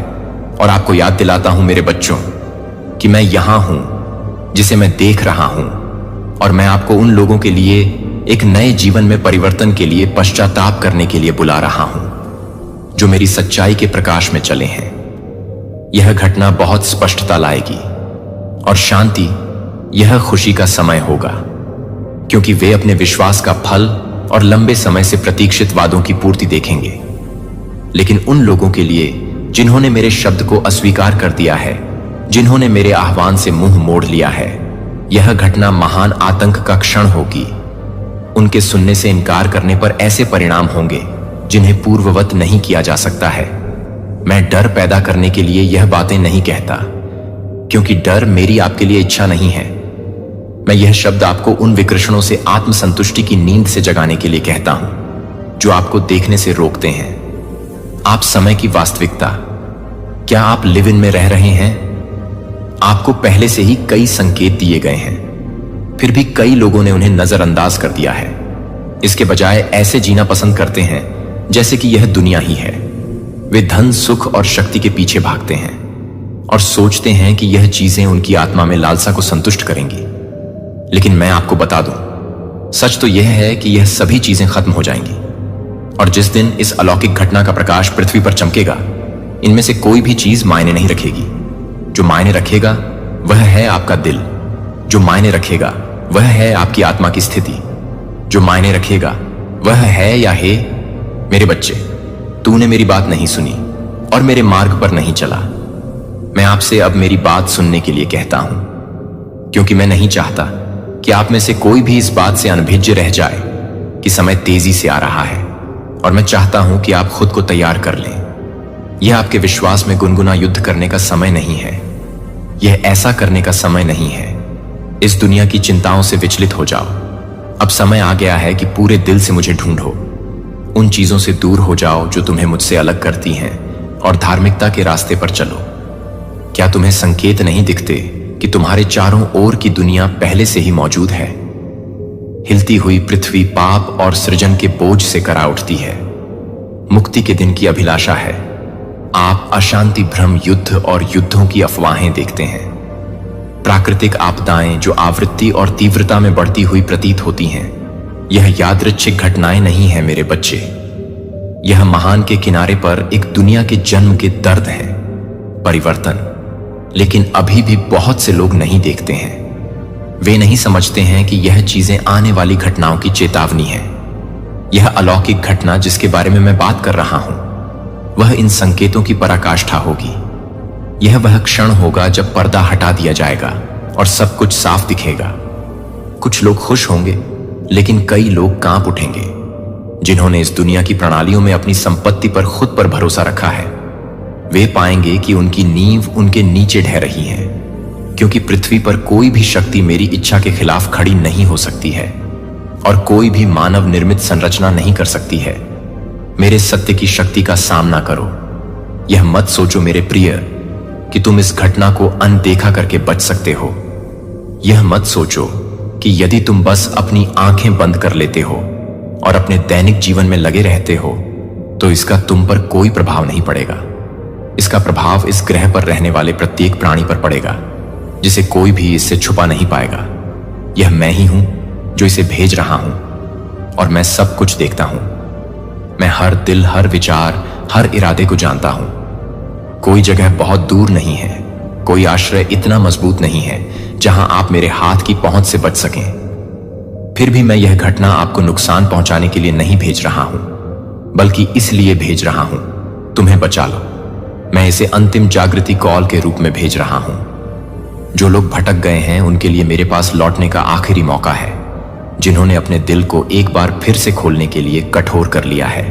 और आपको याद दिलाता हूं मेरे बच्चों कि मैं यहां हूं जिसे मैं देख रहा हूं, और मैं आपको उन लोगों के लिए एक नए जीवन में परिवर्तन के लिए पश्चाताप करने के लिए बुला रहा हूं जो मेरी सच्चाई के प्रकाश में चले हैं। यह घटना बहुत स्पष्टता लाएगी और शांति, यह खुशी का समय होगा, क्योंकि वे अपने विश्वास का फल और लंबे समय से प्रतीक्षित वादों की पूर्ति देखेंगे। लेकिन उन लोगों के लिए जिन्होंने मेरे शब्द को अस्वीकार कर दिया है, जिन्होंने मेरे आह्वान से मुंह मोड़ लिया है, यह घटना महान आतंक का क्षण होगी। उनके सुनने से इनकार करने पर ऐसे परिणाम होंगे जिन्हें पूर्ववत नहीं किया जा सकता है। मैं डर पैदा करने के लिए यह बातें नहीं कहता, क्योंकि डर मेरी आपके लिए इच्छा नहीं है। मैं यह शब्द आपको उन विकृषणों से आत्मसंतुष्टि की नींद से जगाने के लिए कहता हूं जो आपको देखने से रोकते हैं। आप समय की वास्तविकता, क्या आप लिव इन में रह रहे हैं? आपको पहले से ही कई संकेत दिए गए हैं, फिर भी कई लोगों ने उन्हें नजरअंदाज कर दिया है। इसके बजाय ऐसे जीना पसंद करते हैं जैसे कि यह दुनिया ही है। वे धन, सुख और शक्ति के पीछे भागते हैं और सोचते हैं कि यह चीजें उनकी आत्मा में लालसा को संतुष्ट करेंगी। लेकिन मैं आपको बता दूं, सच तो यह है कि यह सभी चीजें खत्म हो जाएंगी, और जिस दिन इस अलौकिक घटना का प्रकाश पृथ्वी पर चमकेगा, इनमें से कोई भी चीज मायने नहीं रखेगी। जो मायने रखेगा वह है आपका दिल, जो मायने रखेगा वह है आपकी आत्मा की स्थिति, जो मायने रखेगा वह है या हे मेरे बच्चे, तूने मेरी बात नहीं सुनी और मेरे मार्ग पर नहीं चला। मैं आपसे अब मेरी बात सुनने के लिए कहता हूं, क्योंकि मैं नहीं चाहता कि आप में से कोई भी इस बात से अनभिज्ञ रह जाए कि समय तेजी से आ रहा है, और मैं चाहता हूं कि आप खुद को तैयार कर लें। यह आपके विश्वास में गुनगुना युद्ध करने का समय नहीं है। यह ऐसा करने का समय नहीं है। इस दुनिया की चिंताओं से विचलित हो जाओ। अब समय आ गया है कि पूरे दिल से मुझे ढूंढो। उन चीजों से दूर हो जाओ जो तुम्हें मुझसे अलग करती हैं, और धार्मिकता के रास्ते पर चलो। क्या तुम्हें संकेत नहीं दिखते कि तुम्हारे चारों ओर की दुनिया पहले से ही मौजूद है? हिलती हुई पृथ्वी पाप और सृजन के बोझ से करा उठती है। मुक्ति के दिन की अभिलाषा है। आप अशांति, भ्रम, युद्ध और युद्धों की अफवाहें देखते हैं। प्राकृतिक आपदाएं जो आवृत्ति और तीव्रता में बढ़ती हुई प्रतीत होती हैं, यह यादृच्छिक घटनाएं नहीं है मेरे बच्चे। यह महान के किनारे पर एक दुनिया के जन्म के दर्द है, परिवर्तन। लेकिन अभी भी बहुत से लोग नहीं देखते हैं। वे नहीं समझते हैं कि यह चीजें आने वाली घटनाओं की चेतावनी है। यह अलौकिक घटना जिसके बारे में मैं बात कर रहा हूं, वह इन संकेतों की पराकाष्ठा होगी। यह वह क्षण होगा जब पर्दा हटा दिया जाएगा और सब कुछ साफ दिखेगा। कुछ लोग खुश होंगे, लेकिन कई लोग कांप उठेंगे। जिन्होंने इस दुनिया की प्रणालियों में अपनी संपत्ति पर खुद पर भरोसा रखा है, वे पाएंगे कि उनकी नींव उनके नीचे ढह रही है, क्योंकि पृथ्वी पर कोई भी शक्ति मेरी इच्छा के खिलाफ खड़ी नहीं हो सकती है, और कोई भी मानव निर्मित संरचना नहीं कर सकती है। मेरे सत्य की शक्ति का सामना करो। यह मत सोचो मेरे प्रिय कि तुम इस घटना को अनदेखा करके बच सकते हो। यह मत सोचो कि यदि तुम बस अपनी आंखें बंद कर लेते हो और अपने दैनिक जीवन में लगे रहते हो, तो इसका तुम पर कोई प्रभाव नहीं पड़ेगा। इसका प्रभाव इस ग्रह पर रहने वाले प्रत्येक प्राणी पर पड़ेगा, जिसे कोई भी इससे छुपा नहीं पाएगा। यह मैं ही हूं जो इसे भेज रहा हूं, और मैं सब कुछ देखता हूं। मैं हर दिल, हर विचार, हर इरादे को जानता हूं। कोई जगह बहुत दूर नहीं है, कोई आश्रय इतना मजबूत नहीं है जहां आप मेरे हाथ की पहुंच से बच सकें। फिर भी मैं यह घटना आपको नुकसान पहुंचाने के लिए नहीं भेज रहा हूं, बल्कि इसलिए भेज रहा हूं, तुम्हें बचा लो। मैं इसे अंतिम जागृति कॉल के रूप में भेज रहा हूं। जो लोग भटक गए हैं उनके लिए मेरे पास लौटने का आखिरी मौका है, जिन्होंने अपने दिल को एक बार फिर से खोलने के लिए कठोर कर लिया है।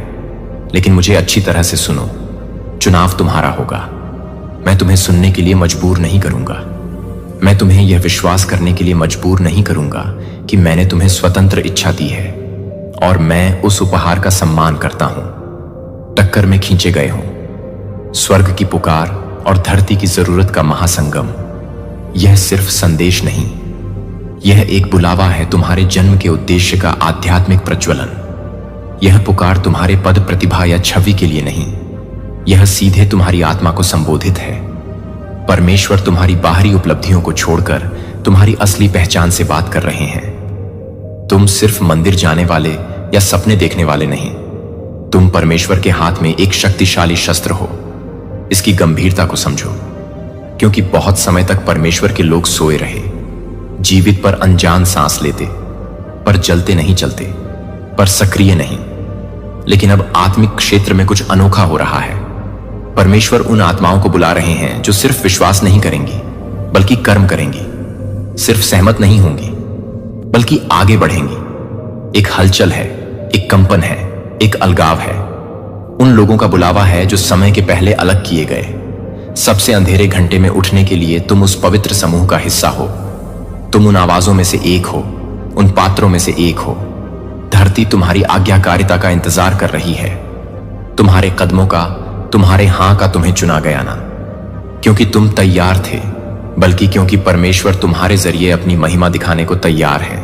लेकिन मुझे अच्छी तरह से सुनो, चुनाव तुम्हारा होगा। मैं तुम्हें सुनने के लिए मजबूर नहीं करूंगा। मैं तुम्हें यह विश्वास करने के लिए मजबूर नहीं करूंगा कि मैंने तुम्हें स्वतंत्र इच्छा दी है और मैं उस उपहार का सम्मान करता हूं। टक्कर में खींचे गए हो, स्वर्ग की पुकार और धरती की जरूरत का महासंगम। यह सिर्फ संदेश नहीं, यह एक बुलावा है तुम्हारे जन्म के उद्देश्य का आध्यात्मिक प्रज्वलन। यह पुकार तुम्हारे पद, प्रतिभा या छवि के लिए नहीं, यह सीधे तुम्हारी आत्मा को संबोधित है। परमेश्वर तुम्हारी बाहरी उपलब्धियों को छोड़कर तुम्हारी असली पहचान से बात कर रहे हैं। तुम सिर्फ मंदिर जाने वाले या सपने देखने वाले नहीं, तुम परमेश्वर के हाथ में एक शक्तिशाली शस्त्र हो। इसकी गंभीरता को समझो, क्योंकि बहुत समय तक परमेश्वर के लोग सोए रहे, जीवित पर अनजान सांस लेते, पर जलते नहीं चलते, पर सक्रिय नहीं। लेकिन अब आत्मिक क्षेत्र में कुछ अनोखा हो रहा है। परमेश्वर उन आत्माओं को बुला रहे हैं जो सिर्फ विश्वास नहीं करेंगी बल्कि कर्म करेंगी, सिर्फ सहमत नहीं होंगी बल्कि आगे बढ़ेंगी। एक हलचल है, एक कंपन है, एक अलगाव है। उन लोगों का बुलावा है जो समय के पहले अलग किए गए। सबसे अंधेरे घंटे में उठने के लिए तुम उस पवित्र समूह का हिस्सा हो। तुम उन आवाजों में से एक हो, उन पात्रों में से एक हो। धरती तुम्हारी आज्ञाकारिता का इंतजार कर रही है, तुम्हारे कदमों का, तुम्हारे हां का तुम्हें चुना गया ना क्योंकि तुम तैयार थे, बल्कि क्योंकि परमेश्वर तुम्हारे जरिए अपनी महिमा दिखाने को तैयार है।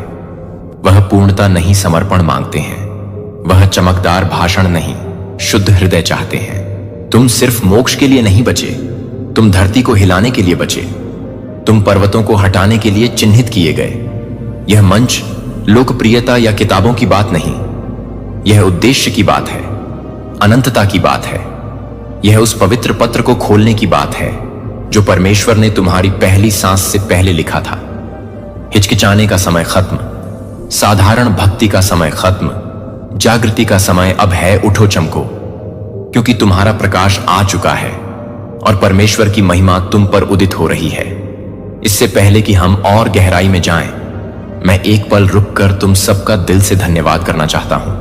वह पूर्णता नहीं, समर्पण मांगते हैं। वह चमकदार भाषण नहीं, शुद्ध हृदय चाहते हैं। तुम सिर्फ मोक्ष के लिए नहीं बचे, तुम धरती को हिलाने के लिए बचे। तुम पर्वतों को हटाने के लिए चिन्हित किए गए। यह मंच लोकप्रियता या किताबों की बात नहीं, यह उद्देश्य की बात है, अनंतता की बात है। यह उस पवित्र पत्र को खोलने की बात है जो परमेश्वर ने तुम्हारी पहली सांस से पहले लिखा था। हिचकिचाने का समय खत्म, साधारण भक्ति का समय खत्म, जागृति का समय अब है। उठो, चमको, क्योंकि तुम्हारा प्रकाश आ चुका है और परमेश्वर की महिमा तुम पर उदित हो रही है। इससे पहले कि हम और गहराई में जाएं, मैं एक पल रुककर तुम सबका दिल से धन्यवाद करना चाहता हूं।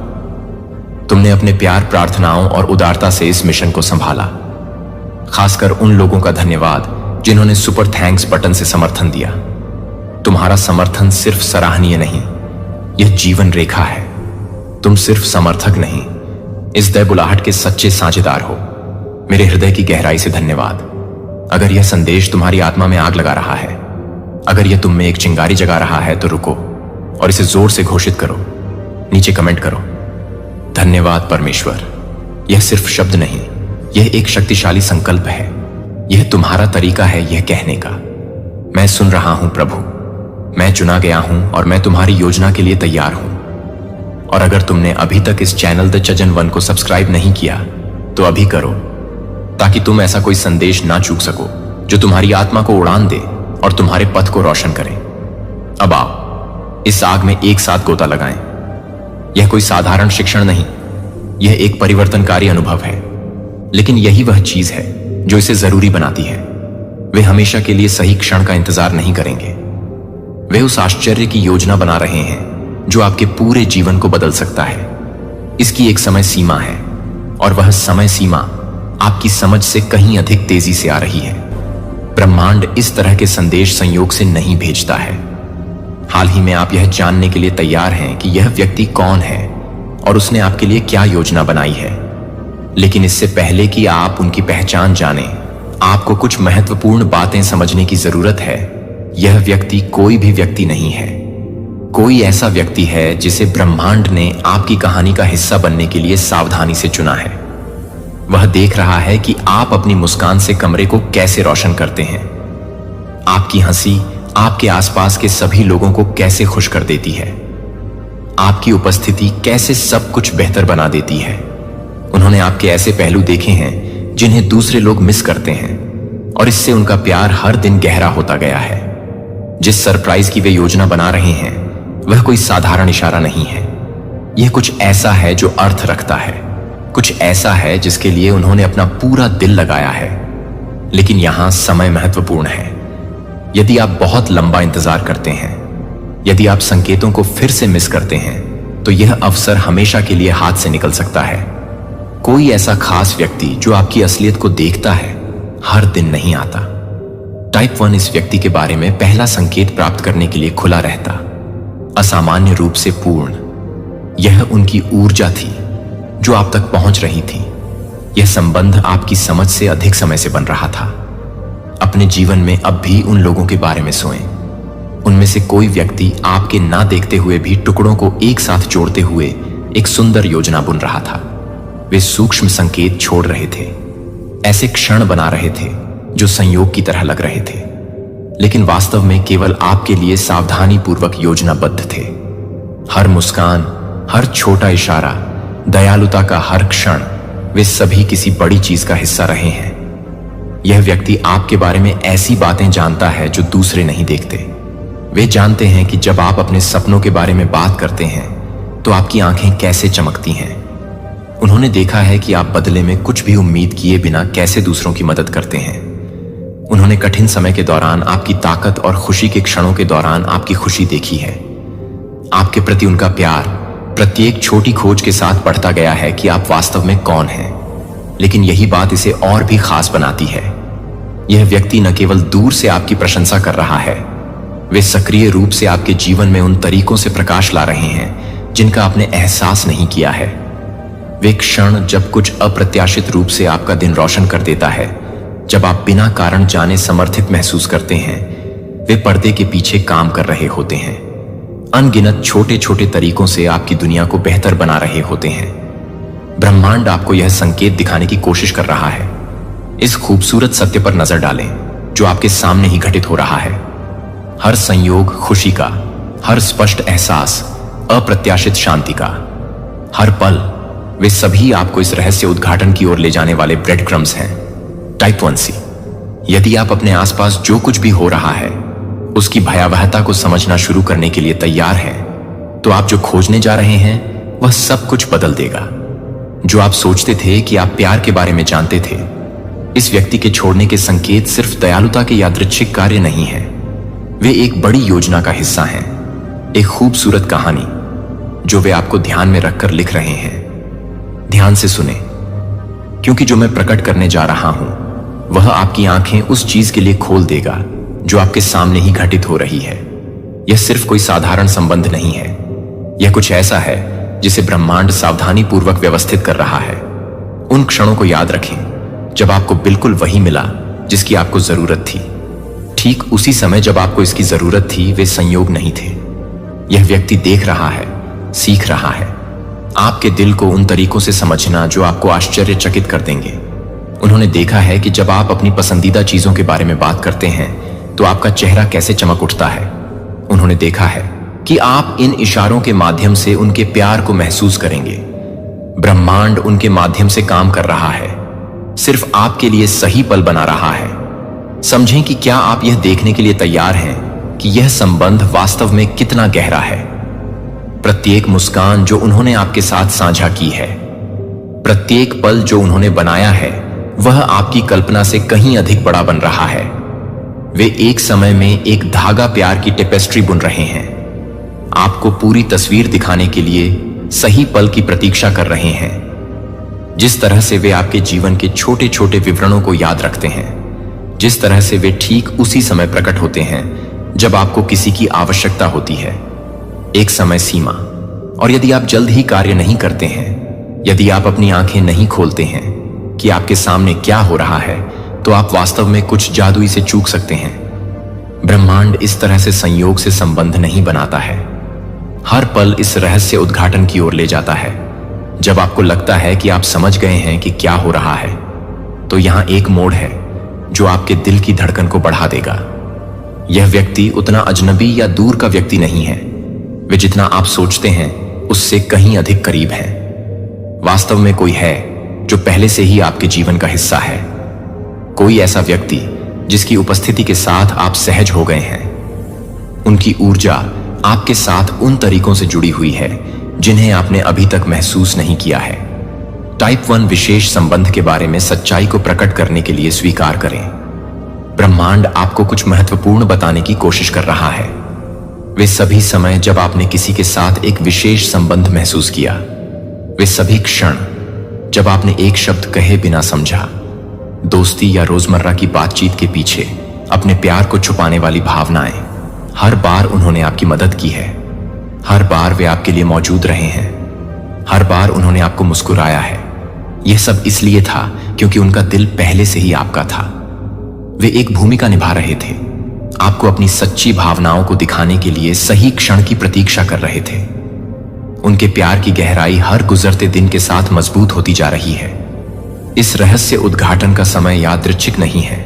तुमने अपने प्यार, प्रार्थनाओं और उदारता से इस मिशन को संभाला। खासकर उन लोगों का धन्यवाद जिन्होंने सुपर थैंक्स बटन से समर्थन दिया। तुम्हारा समर्थन सिर्फ सराहनीय नहीं, यह जीवन रेखा है। तुम सिर्फ समर्थक नहीं, इस दय बुलाहट के सच्चे साझेदार हो। मेरे हृदय की गहराई से धन्यवाद। अगर यह संदेश तुम्हारी आत्मा में आग लगा रहा है, अगर यह तुम में एक चिंगारी जगा रहा है, तो रुको और इसे जोर से घोषित करो। नीचे कमेंट करो, धन्यवाद परमेश्वर। यह सिर्फ शब्द नहीं, यह एक शक्तिशाली संकल्प है। यह तुम्हारा तरीका है यह कहने का, मैं सुन रहा हूं प्रभु, मैं चुना गया हूं और मैं तुम्हारी योजना के लिए तैयार हूं। और अगर तुमने अभी तक इस चैनल द चजन वन को सब्सक्राइब नहीं किया तो अभी करो, ताकि तुम ऐसा कोई संदेश ना चूक सको जो तुम्हारी आत्मा को उड़ान दे और तुम्हारे पथ को रोशन करे। अब आओ, इस आग में एक साथ गोता लगाएं। यह कोई साधारण शिक्षण नहीं, यह एक परिवर्तनकारी अनुभव है। लेकिन यही वह चीज है जो इसे जरूरी बनाती है। वे हमेशा के लिए सही क्षण का इंतजार नहीं करेंगे। वे उस आश्चर्य की योजना बना रहे हैं जो आपके पूरे जीवन को बदल सकता है। इसकी एक समय सीमा है और वह समय सीमा आपकी समझ से कहीं अधिक तेजी से आ रही है। ब्रह्मांड इस तरह के संदेश संयोग से नहीं भेजता है। हाल ही में आप यह जानने के लिए तैयार हैं कि यह व्यक्ति कौन है और उसने आपके लिए क्या योजना बनाई है। लेकिन इससे पहले कि आप उनकी पहचान जानें, आपको कुछ महत्वपूर्ण बातें समझने की जरूरत है। यह व्यक्ति कोई भी व्यक्ति नहीं है, कोई ऐसा व्यक्ति है जिसे ब्रह्मांड ने आपकी कहानी का हिस्सा बनने के लिए सावधानी से चुना है। वह देख रहा है कि आप अपनी मुस्कान से कमरे को कैसे रोशन करते हैं। आपकी हंसी आपके आसपास के सभी लोगों को कैसे खुश कर देती है। आपकी उपस्थिति कैसे सब कुछ बेहतर बना देती है। उन्होंने आपके ऐसे पहलू देखे हैं जिन्हें दूसरे लोग मिस करते हैं और इससे उनका प्यार हर दिन गहरा होता गया है। जिस सरप्राइज की वे योजना बना रहे हैं वह कोई साधारण इशारा नहीं है। यह कुछ ऐसा है जो अर्थ रखता है, कुछ ऐसा है जिसके लिए उन्होंने अपना पूरा दिल लगाया है। लेकिन यहां समय महत्वपूर्ण है। यदि आप बहुत लंबा इंतजार करते हैं, यदि आप संकेतों को फिर से मिस करते हैं, तो यह अवसर हमेशा के लिए हाथ से निकल सकता है। कोई ऐसा खास व्यक्ति जो आपकी असलियत को देखता है, हर दिन नहीं आता। टाइप 1 इस व्यक्ति के बारे में पहला संकेत प्राप्त करने के लिए खुला रहता, असामान्य रूप से पूर्ण। यह उनकी ऊर्जा थी जो आप तक पहुंच रही थी। यह संबंध आपकी समझ से अधिक समय से बन रहा था। अपने जीवन में अब भी उन लोगों के बारे में सोचें। उनमें से कोई व्यक्ति आपके ना देखते हुए भी टुकड़ों को एक साथ जोड़ते हुए एक सुंदर योजना बुन रहा था। वे सूक्ष्म संकेत छोड़ रहे थे, ऐसे क्षण बना रहे थे जो संयोग की तरह लग रहे थे, लेकिन वास्तव में केवल आपके लिए सावधानी पूर्वक योजनाबद्ध थे। हर मुस्कान, हर छोटा इशारा, दयालुता का हर क्षण, वे सभी किसी बड़ी चीज का हिस्सा रहे हैं। यह व्यक्ति आपके बारे में ऐसी बातें जानता है जो दूसरे नहीं देखते। वे जानते हैं कि जब आप अपने सपनों के बारे में बात करते हैं तो आपकी आंखें कैसे चमकती हैं। उन्होंने देखा है कि आप बदले में कुछ भी उम्मीद किए बिना कैसे दूसरों की मदद करते हैं। उन्होंने कठिन समय के दौरान आपकी ताकत और खुशी के क्षणों के दौरान आपकी खुशी देखी है। आपके प्रति उनका प्यार प्रत्येक छोटी खोज के साथ बढ़ता गया है कि आप वास्तव में कौन हैं। लेकिन यही बात इसे और भी खास बनाती है। यह व्यक्ति न केवल दूर से आपकी प्रशंसा कर रहा है, वे सक्रिय रूप से आपके जीवन में उन तरीकों से प्रकाश ला रहे हैं जिनका आपने एहसास नहीं किया है। वे क्षण जब कुछ अप्रत्याशित रूप से आपका दिन रोशन कर देता है, जब आप बिना कारण जाने समर्थित महसूस करते हैं, वे पर्दे के पीछे काम कर रहे होते हैं। अनगिनत छोटे छोटे तरीकों से आपकी दुनिया को बेहतर बना रहे होते हैं। ब्रह्मांड आपको यह संकेत दिखाने की कोशिश कर रहा है। इस खूबसूरत सत्य पर नजर डालें जो आपके सामने ही घटित हो रहा है। हर संयोग खुशी का, हर स्पष्ट एहसास अप्रत्याशित शांति का, हर पल, वे सभी आपको इस रहस्य उद्घाटन की ओर ले जाने वाले ब्रेड क्रम्स हैं। टाइप 1C, यदि आप अपने आसपास जो कुछ भी हो रहा है उसकी भयावहता को समझना शुरू करने के लिए तैयार हैं, तो आप जो खोजने जा रहे हैं वह सब कुछ बदल देगा। जो आप सोचते थे कि आप प्यार के बारे में जानते थे, इस व्यक्ति के छोड़ने के संकेत सिर्फ दयालुता के यादृच्छिक कार्य नहीं हैं, वे एक बड़ी योजना का हिस्सा हैं, एक खूबसूरत कहानी जो वे आपको ध्यान में रखकर लिख रहे हैं। ध्यान से सुने, क्योंकि जो मैं प्रकट करने जा रहा हूं वह आपकी आंखें उस चीज के लिए खोल देगा जो आपके सामने ही घटित हो रही है। यह सिर्फ कोई साधारण संबंध नहीं है, यह कुछ ऐसा है जिसे ब्रह्मांड सावधानी पूर्वक व्यवस्थित कर रहा है। उन क्षणों को याद रखें जब आपको बिल्कुल वही मिला जिसकी आपको जरूरत थी। ठीक उसी समय जब आपको इसकी जरूरत थी, वे संयोग नहीं थे। यह व्यक्ति देख रहा है, सीख रहा है आपके दिल को उन तरीकों से समझना जो आपको आश्चर्यचकित कर देंगे। उन्होंने देखा है कि जब आप अपनी पसंदीदा चीजों के बारे में बात करते हैं तो आपका चेहरा कैसे चमक उठता है। उन्होंने देखा है कि आप इन इशारों के माध्यम से उनके प्यार को महसूस करेंगे। ब्रह्मांड उनके माध्यम से काम कर रहा है, सिर्फ आपके लिए सही पल बना रहा है। समझें कि क्या आप यह देखने के लिए तैयार हैं कि यह संबंध वास्तव में कितना गहरा है। प्रत्येक मुस्कान जो उन्होंने आपके साथ साझा की है, प्रत्येक पल जो उन्होंने बनाया है, वह आपकी कल्पना से कहीं अधिक बड़ा बन रहा है। वे एक समय में एक धागा प्यार की टेपेस्ट्री बुन रहे हैं, आपको पूरी तस्वीर दिखाने के लिए सही पल की प्रतीक्षा कर रहे हैं। जिस तरह से वे आपके जीवन के छोटे छोटे विवरणों को याद रखते हैं, जिस तरह से वे ठीक उसी समय प्रकट होते हैं जब आपको किसी की आवश्यकता होती है। एक समय सीमा, और यदि आप जल्द ही कार्य नहीं करते हैं, यदि आप अपनी आंखें नहीं खोलते हैं कि आपके सामने क्या हो रहा है, तो आप वास्तव में कुछ जादुई से चूक सकते हैं। ब्रह्मांड इस तरह से संयोग से संबंध नहीं बनाता है, हर पल इस रहस्य उद्घाटन की ओर ले जाता है। जब आपको लगता है कि आप समझ गए हैं कि क्या हो रहा है, तो यहां एक मोड़ है जो आपके दिल की धड़कन को बढ़ा देगा। यह व्यक्ति उतना अजनबी या दूर का व्यक्ति नहीं है, वे जितना आप सोचते हैं उससे कहीं अधिक करीब हैं। वास्तव में कोई है जो पहले से ही आपके जीवन का हिस्सा है, कोई ऐसा व्यक्ति जिसकी उपस्थिति के साथ आप सहज हो गए हैं। उनकी ऊर्जा आपके साथ उन तरीकों से जुड़ी हुई है जिन्हें आपने अभी तक महसूस नहीं किया है। टाइप 1 विशेष संबंध के बारे में सच्चाई को प्रकट करने के लिए स्वीकार करें। ब्रह्मांड आपको कुछ महत्वपूर्ण बताने की कोशिश कर रहा है। वे सभी समय जब आपने किसी के साथ एक विशेष संबंध महसूस किया, वे सभी क्षण जब आपने एक शब्द कहे बिना समझा, दोस्ती या रोजमर्रा की बातचीत के पीछे अपने प्यार को छुपाने वाली भावनाएं, हर बार उन्होंने आपकी मदद की है। हर बार वे आपके लिए मौजूद रहे हैं। हर बार उन्होंने आपको मुस्कुराया है। यह सब इसलिए था क्योंकि उनका दिल पहले से ही आपका था। वे एक भूमिका निभा रहे थे, आपको अपनी सच्ची भावनाओं को दिखाने के लिए सही क्षण की प्रतीक्षा कर रहे थे। उनके प्यार की गहराई हर गुजरते दिन के साथ मजबूत होती जा रही है। इस रहस्य उद्घाटन का समय यादृच्छिक नहीं है।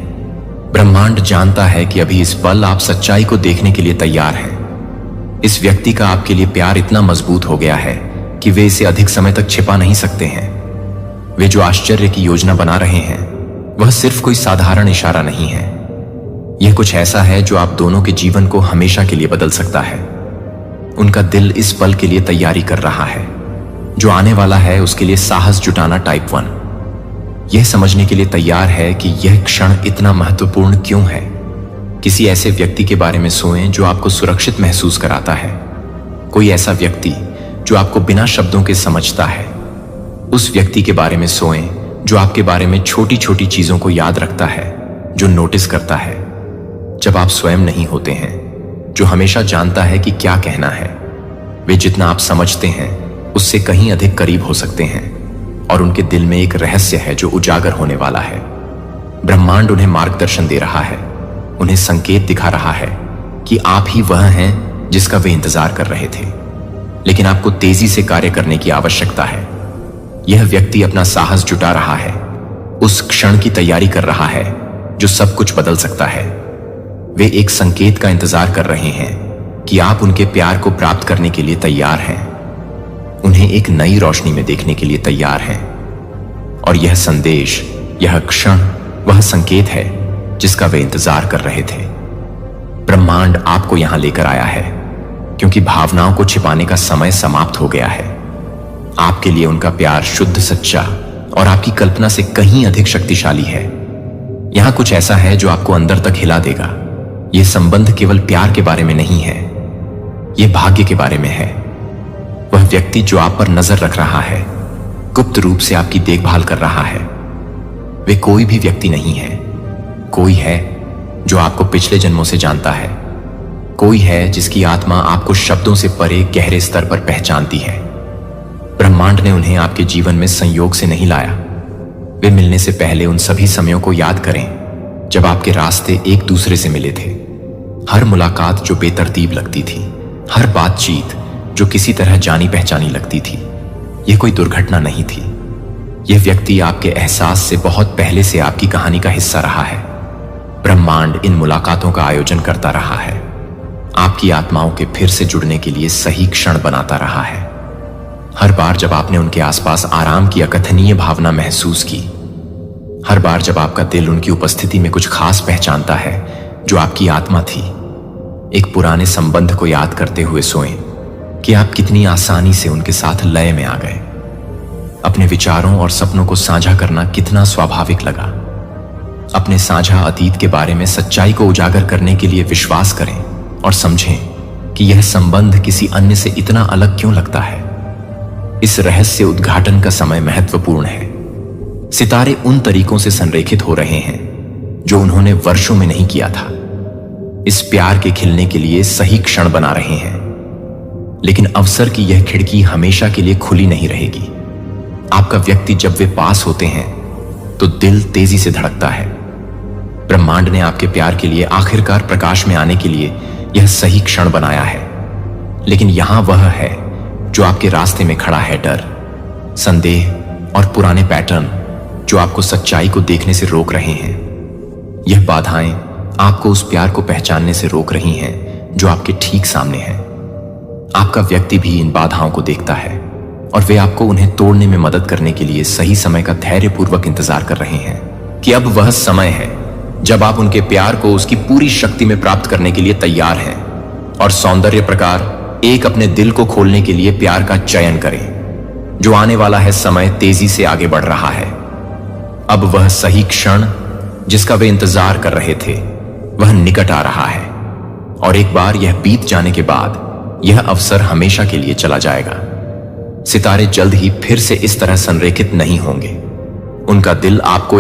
ब्रह्मांड जानता है कि अभी इस पल आप सच्चाई को देखने के लिए तैयार हैं। इस व्यक्ति का आपके लिए प्यार इतना मजबूत हो गया है कि वे इसे अधिक समय तक छिपा नहीं सकते हैं। वे जो आश्चर्य की योजना बना रहे हैं, वह सिर्फ कोई साधारण इशारा नहीं है। यह कुछ ऐसा है जो आप दोनों के जीवन को हमेशा के लिए बदल सकता है। उनका दिल इस पल के लिए तैयारी कर रहा है। जो आने वाला है उसके लिए साहस जुटाना टाइप 1 यह समझने के लिए तैयार है कि यह क्षण इतना महत्वपूर्ण क्यों है। किसी ऐसे व्यक्ति के बारे में सोचें जो आपको सुरक्षित महसूस कराता है। कोई ऐसा व्यक्ति जो आपको बिना शब्दों के समझता है। उस व्यक्ति के बारे में सोचें जो आपके बारे में छोटी छोटी चीजों को याद रखता है, जो नोटिस करता है जब आप स्वयं नहीं होते हैं, जो हमेशा जानता है कि क्या कहना है। वे जितना आप समझते हैं उससे कहीं अधिक करीब हो सकते हैं, और उनके दिल में एक रहस्य है जो उजागर होने वाला है। ब्रह्मांड उन्हें मार्गदर्शन दे रहा है, उन्हें संकेत दिखा रहा है कि आप ही वह हैं जिसका वे इंतजार कर रहे थे। लेकिन आपको तेजी से कार्य करने की आवश्यकता है। यह व्यक्ति अपना साहस जुटा रहा है, उस क्षण की तैयारी कर रहा है जो सब कुछ बदल सकता है। वे एक संकेत का इंतजार कर रहे हैं कि आप उनके प्यार को प्राप्त करने के लिए तैयार हैं, उन्हें एक नई रोशनी में देखने के लिए तैयार हैं। और यह संदेश, यह क्षण वह संकेत है जिसका वे इंतजार कर रहे थे। ब्रह्मांड आपको यहां लेकर आया है क्योंकि भावनाओं को छिपाने का समय समाप्त हो गया है। आपके लिए उनका प्यार शुद्ध, सच्चा और आपकी कल्पना से कहीं अधिक शक्तिशाली है। यहां कुछ ऐसा है जो आपको अंदर तक हिला देगा। यह संबंध केवल प्यार के बारे में नहीं है, यह भाग्य के बारे में है। वह व्यक्ति जो आप पर नजर रख रहा है, गुप्त रूप से आपकी देखभाल कर रहा है, वे कोई भी व्यक्ति नहीं है। कोई है जो आपको पिछले जन्मों से जानता है। कोई है जिसकी आत्मा आपको शब्दों से परे गहरे स्तर पर पहचानती है। ब्रह्मांड ने उन्हें आपके जीवन में संयोग से नहीं लाया। वे मिलने से पहले उन सभी समयों को याद करें जब आपके रास्ते एक दूसरे से मिले थे। हर मुलाकात जो बेतरतीब लगती थी, हर बातचीत जो किसी तरह जानी पहचानी लगती थी, यह कोई दुर्घटना नहीं थी। यह व्यक्ति आपके एहसास से बहुत पहले से आपकी कहानी का हिस्सा रहा है। ब्रह्मांड इन मुलाकातों का आयोजन करता रहा है, आपकी आत्माओं के फिर से जुड़ने के लिए सही क्षण बनाता रहा है। हर बार जब आपने उनके आसपास आराम की अकथनीय भावना महसूस की, हर बार जब आपका दिल उनकी उपस्थिति में कुछ खास पहचानता है जो आपकी आत्मा थी, एक पुराने संबंध को याद करते हुए सोएं कि आप कितनी आसानी से उनके साथ लय में आ गए। अपने विचारों और सपनों को साझा करना कितना स्वाभाविक लगा। अपने साझा अतीत के बारे में सच्चाई को उजागर करने के लिए विश्वास करें और समझें कि यह संबंध किसी अन्य से इतना अलग क्यों लगता है। इस रहस्य उद्घाटन का समय महत्वपूर्ण है। सितारे उन तरीकों से संरेखित हो रहे हैं जो उन्होंने वर्षों में नहीं किया था। इस प्यार के खिलने के लिए सही क्षण बना रहे हैं, लेकिन अवसर की यह खिड़की हमेशा के लिए खुली नहीं रहेगी। आपका व्यक्ति जब वे पास होते हैं तो दिल तेजी से धड़कता है। ब्रह्मांड ने आपके प्यार के लिए आखिरकार प्रकाश में आने के लिए यह सही क्षण बनाया है। लेकिन यहां वह है जो आपके रास्ते में खड़ा है, डर, संदेह और पुराने पैटर्न जो आपको सच्चाई को देखने से रोक रहे हैं। यह बाधाएं आपको उस प्यार को पहचानने से रोक रही हैं जो आपके ठीक सामने है। आपका व्यक्ति भी इन बाधाओं को देखता है और वे आपको उन्हें तोड़ने में मदद करने के लिए सही समय का धैर्यपूर्वक इंतजार कर रहे हैं कि अब वह समय है जब आप उनके प्यार को उसकी पूरी शक्ति में प्राप्त करने के लिए तैयार हैं। और सौंदर्य प्रकार एक अपने दिल को खोलने के लिए प्यार का चयन करें। जो आने वाला है समय तेजी से आगे बढ़ रहा है। अब वह सही क्षण जिसका वे इंतजार कर रहे थे वह निकट आ रहा है, और एक बार यह बीत जाने के बाद यह अवसर हमेशा के लिए चला जाएगा। सितारे जल्द ही फिर से इस तरह संरेखित नहीं होंगे। उनका दिल आपको